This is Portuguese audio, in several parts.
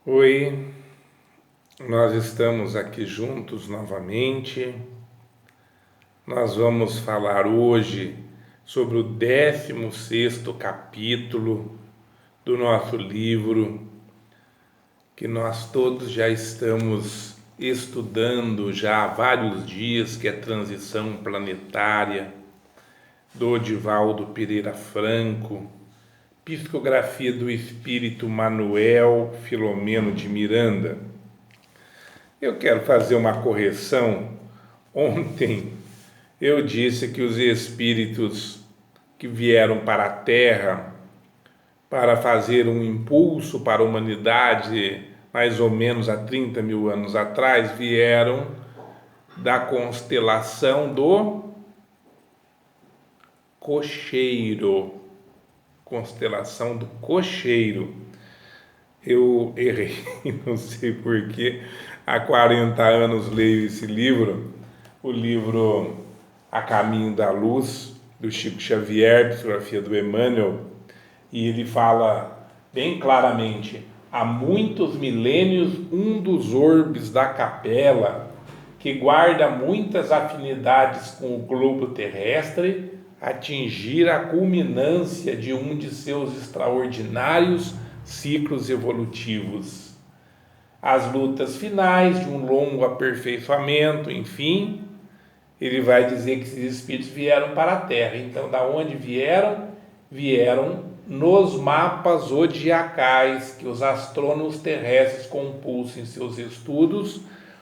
Oi, nós estamos aqui juntos novamente. Nós vamos falar hoje sobre o 16º capítulo do nosso livro, que nós todos já estamos estudando já há vários dias, que é Transição Planetária, do Divaldo Pereira Franco, Psicografia do Espírito Manuel Filomeno de Miranda. Eu quero fazer uma correção. Ontem eu disse que os espíritos que vieram para a Terra para fazer um impulso para a humanidade, mais ou menos há 30 mil anos atrás, vieram da constelação do Cocheiro. Constelação do Cocheiro. Eu errei, não sei porquê. Há 40 anos leio esse livro, o livro A Caminho da Luz, do Chico Xavier, psicografia do Emmanuel, e ele fala bem claramente: há muitos milênios um dos orbes da capela, que guarda muitas afinidades com o globo terrestre, atingir a culminância de um de seus extraordinários ciclos evolutivos. As lutas finais de um longo aperfeiçoamento, enfim, ele vai dizer que esses espíritos vieram para a Terra. Então, da onde vieram? Vieram nos mapas zodiacais que os astrônomos terrestres compulsam em seus estudos.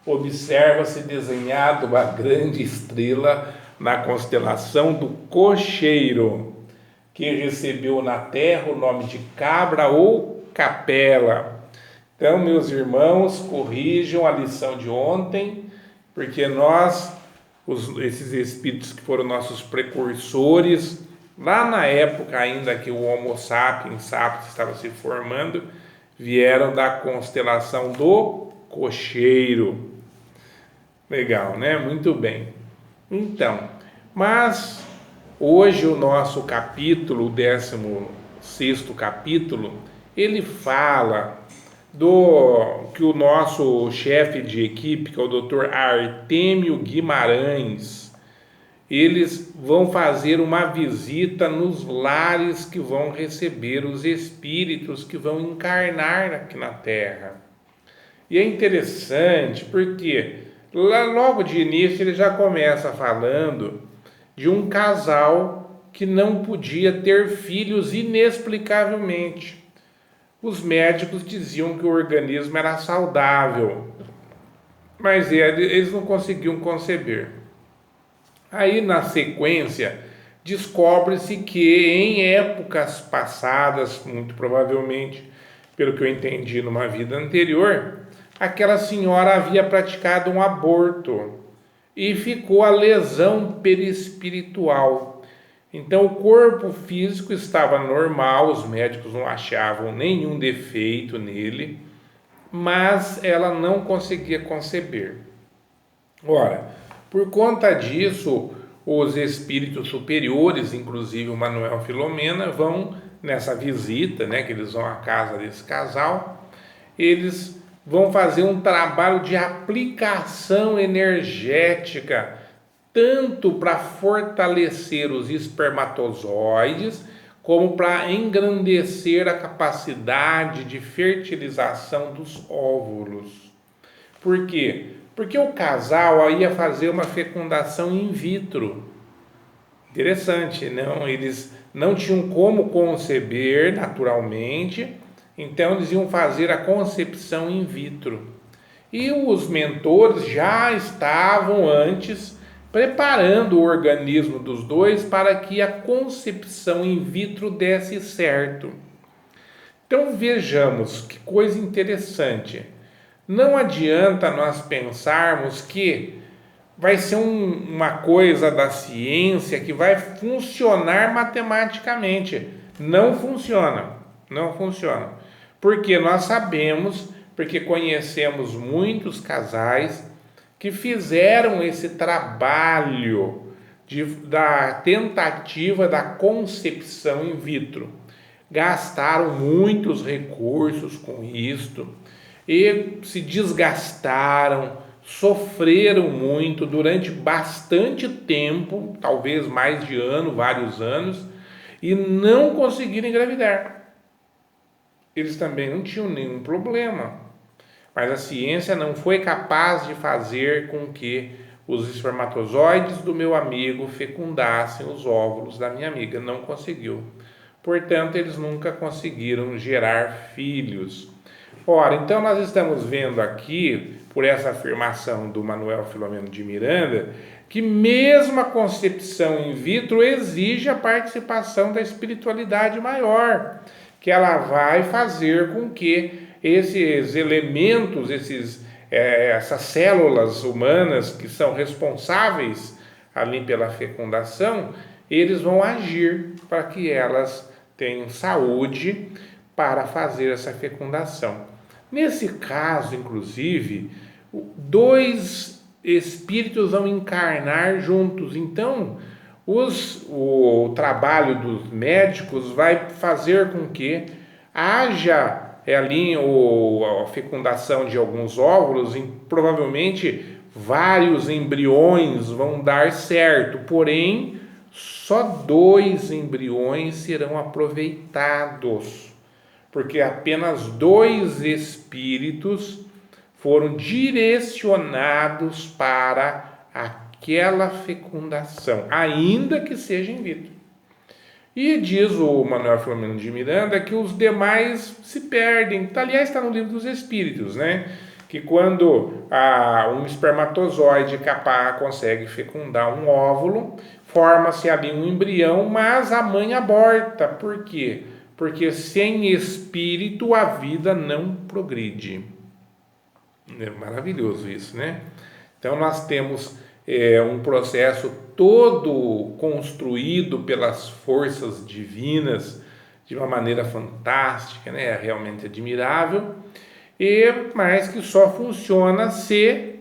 Observa-se desenhado uma grande estrela na constelação do Cocheiro, que recebeu na Terra o nome de Cabra ou Capela. Então, meus irmãos, corrijam a lição de ontem, porque nós, esses espíritos que foram nossos precursores, lá na época ainda que o Homo sapiens estava se formando, vieram da constelação do Cocheiro. Legal, né? Muito bem. Então, mas hoje o nosso capítulo, o 16º capítulo, ele fala do que o nosso chefe de equipe, que é o Dr. Artêmio Guimarães, eles vão fazer uma visita nos lares que vão receber os espíritos que vão encarnar aqui na Terra. E é interessante porque lá logo de início ele já começa falando de um casal que não podia ter filhos inexplicavelmente. Os médicos diziam que o organismo era saudável, mas eles não conseguiam conceber. Aí, na sequência, descobre-se que em épocas passadas, muito provavelmente, pelo que eu entendi numa vida anterior, aquela senhora havia praticado um aborto e ficou a lesão perispiritual. Então, o corpo físico estava normal, os médicos não achavam nenhum defeito nele, mas ela não conseguia conceber. Ora, por conta disso, os espíritos superiores, inclusive o Manuel Filomena, vão nessa visita, né, que eles vão à casa desse casal, eles vão fazer um trabalho de aplicação energética, tanto para fortalecer os espermatozoides, como para engrandecer a capacidade de fertilização dos óvulos. Por quê? Porque o casal ia fazer uma fecundação in vitro. Interessante, não? Eles não tinham como conceber naturalmente, então eles iam fazer a concepção in vitro. E os mentores já estavam antes preparando o organismo dos dois para que a concepção in vitro desse certo. Então vejamos que coisa interessante. Não adianta nós pensarmos que vai ser uma coisa da ciência que vai funcionar matematicamente. Não funciona, não funciona. Porque nós sabemos, porque conhecemos muitos casais que fizeram esse trabalho da tentativa da concepção in vitro. gastaram muitos recursos com isto e se desgastaram, sofreram muito durante bastante tempo, talvez mais de ano, vários anos, e não conseguiram engravidar. Eles também não tinham nenhum problema, mas a ciência não foi capaz de fazer com que os espermatozoides do meu amigo fecundassem os óvulos da minha amiga, não conseguiu. Portanto, eles nunca conseguiram gerar filhos. Ora, então nós estamos vendo aqui, por essa afirmação do Manuel Filomeno de Miranda, que mesmo a concepção in vitro exige a participação da espiritualidade maior, que ela vai fazer com que esses elementos, essas células humanas que são responsáveis ali pela fecundação, eles vão agir para que elas tenham saúde para fazer essa fecundação. Nesse caso, inclusive, dois espíritos vão encarnar juntos. Então, o trabalho dos médicos vai fazer com que haja ali a fecundação de alguns óvulos, e provavelmente vários embriões vão dar certo, porém, só 2 embriões serão aproveitados, porque apenas 2 espíritos foram direcionados para aquela fecundação, ainda que seja in vitro. E diz o Manuel Filomeno de Miranda que os demais se perdem. Aliás, está no Livro dos Espíritos, né? Que quando um espermatozoide capaz consegue fecundar um óvulo, forma-se ali um embrião, mas a mãe aborta. Por quê? Porque sem espírito a vida não progride. É maravilhoso isso, né? Então nós temos um processo todo construído pelas forças divinas de uma maneira fantástica, né? Realmente admirável, mas que só funciona se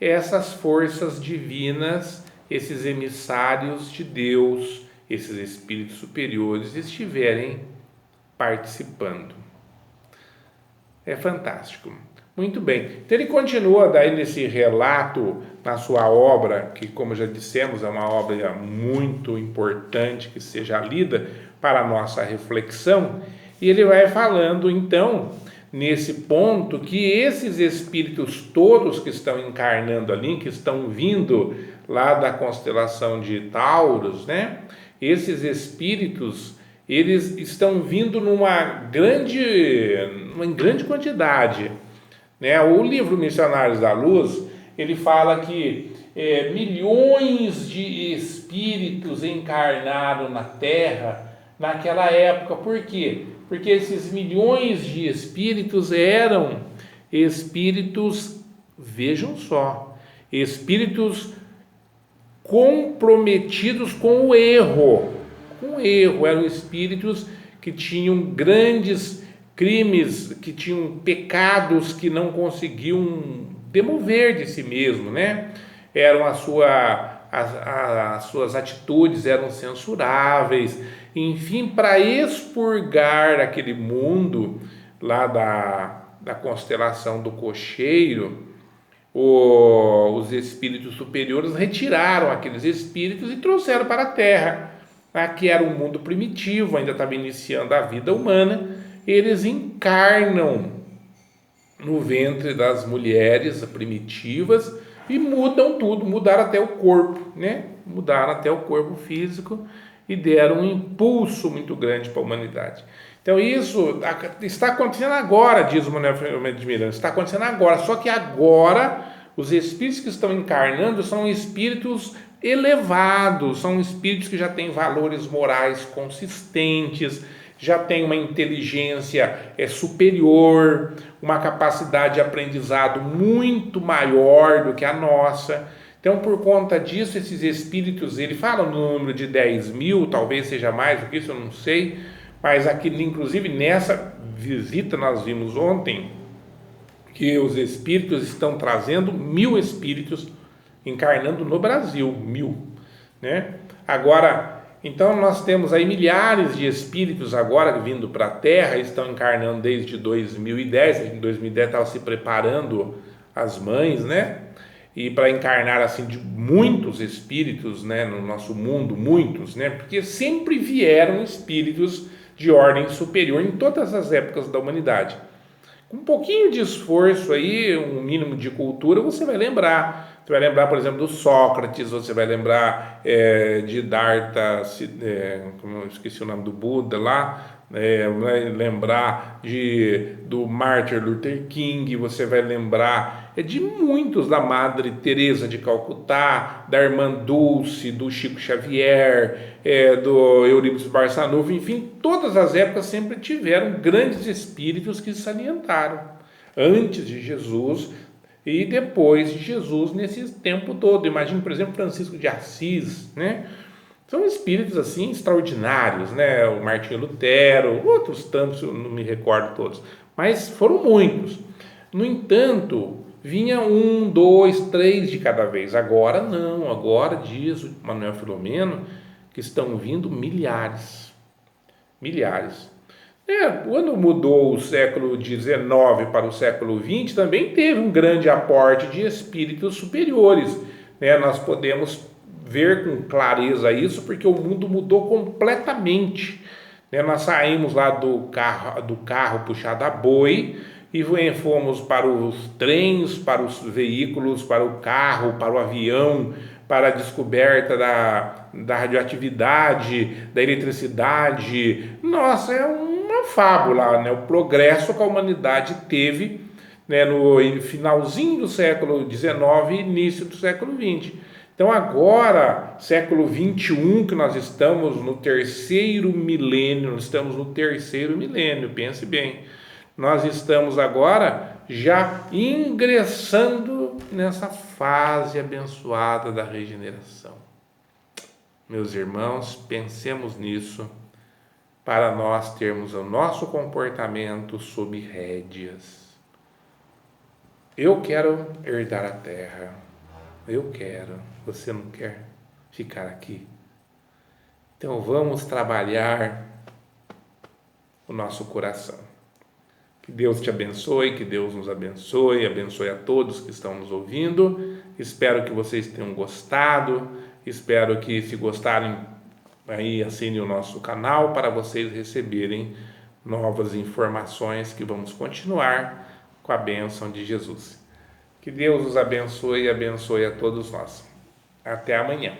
essas forças divinas, esses emissários de Deus, esses espíritos superiores estiverem participando. É fantástico. Muito bem. Então ele continua daí nesse relato na sua obra, que como já dissemos é uma obra muito importante que seja lida para a nossa reflexão, e ele vai falando então nesse ponto que esses espíritos todos que estão encarnando ali, que estão vindo lá da constelação de Taurus, né? Esses espíritos, eles estão vindo em grande quantidade, né? O livro Missionários da Luz, ele fala que milhões de espíritos encarnaram na Terra naquela época. Por quê? Porque esses milhões de espíritos eram espíritos, vejam só, espíritos comprometidos com o erro. Eram espíritos que tinham grandes crimes, que tinham pecados que não conseguiam demover de si mesmo, né? As suas atitudes eram censuráveis, enfim, para expurgar aquele mundo lá da constelação do cocheiro, os espíritos superiores retiraram aqueles espíritos e trouxeram para a Terra, que era um mundo primitivo, ainda estava iniciando a vida humana. Eles encarnam no ventre das mulheres primitivas e mudam tudo, mudaram até o corpo, né? Mudaram até o corpo físico e deram um impulso muito grande para a humanidade. Então isso está acontecendo agora, diz o Manuel Filomeno de Miranda, está acontecendo agora, só que agora os espíritos que estão encarnando são espíritos elevados, são espíritos que já têm valores morais consistentes, já tem uma inteligência superior, uma capacidade de aprendizado muito maior do que a nossa. Então, por conta disso, esses espíritos, ele fala no número de 10 mil, talvez seja mais do que isso, eu não sei, mas aqui, inclusive, nessa visita nós vimos ontem que os espíritos estão trazendo 1000 espíritos encarnando no Brasil, 1000, né? Agora, Então nós temos aí milhares de espíritos agora vindo para a Terra, estão encarnando desde 2010. Em 2010 estavam se preparando as mães, né? E para encarnar assim de muitos espíritos, né, no nosso mundo, muitos, né? Porque sempre vieram espíritos de ordem superior em todas as épocas da humanidade. Com um pouquinho de esforço aí, um mínimo de cultura, você vai lembrar. Você vai lembrar, por exemplo, do Sócrates, você vai lembrar de Darta, como eu esqueci o nome do Buda lá, vai lembrar do Martin Luther King, você vai lembrar de muitos, da Madre Teresa de Calcutá, da Irmã Dulce, do Chico Xavier, do Eurípides Barçanufo, enfim, todas as épocas sempre tiveram grandes espíritos que salientaram, antes de Jesus e depois de Jesus, nesse tempo todo. Imagine, por exemplo, Francisco de Assis, né? São espíritos assim extraordinários, né? O Martinho Lutero, outros tantos, eu não me recordo todos, mas foram muitos. No entanto, vinha um, dois, três de cada vez. Agora não, agora diz o Manuel Filomeno que estão vindo milhares, milhares. Quando mudou o século XIX para o século XX, também teve um grande aporte de espíritos superiores, né? Nós podemos ver com clareza isso, porque o mundo mudou completamente, né? Nós saímos lá do carro puxado a boi e fomos para os trens, para os veículos, para o carro, para o avião, para a descoberta da radioatividade, da eletricidade. Nossa, é uma fábula, né? O progresso que a humanidade teve, né, no finalzinho do século XIX e início do século XX. Então agora, século XXI, que nós estamos no terceiro milênio, pense bem. Nós estamos agora já ingressando nessa fase abençoada da regeneração. Meus irmãos, pensemos nisso para nós termos o nosso comportamento sob rédeas. Eu quero herdar a terra. Eu quero. Você não quer ficar aqui? Então vamos trabalhar o nosso coração. Que Deus te abençoe, que Deus nos abençoe, abençoe a todos que estão nos ouvindo. Espero que vocês tenham gostado, espero que, se gostarem, aí assinem o nosso canal para vocês receberem novas informações, que vamos continuar com a bênção de Jesus. Que Deus os abençoe e abençoe a todos nós. Até amanhã.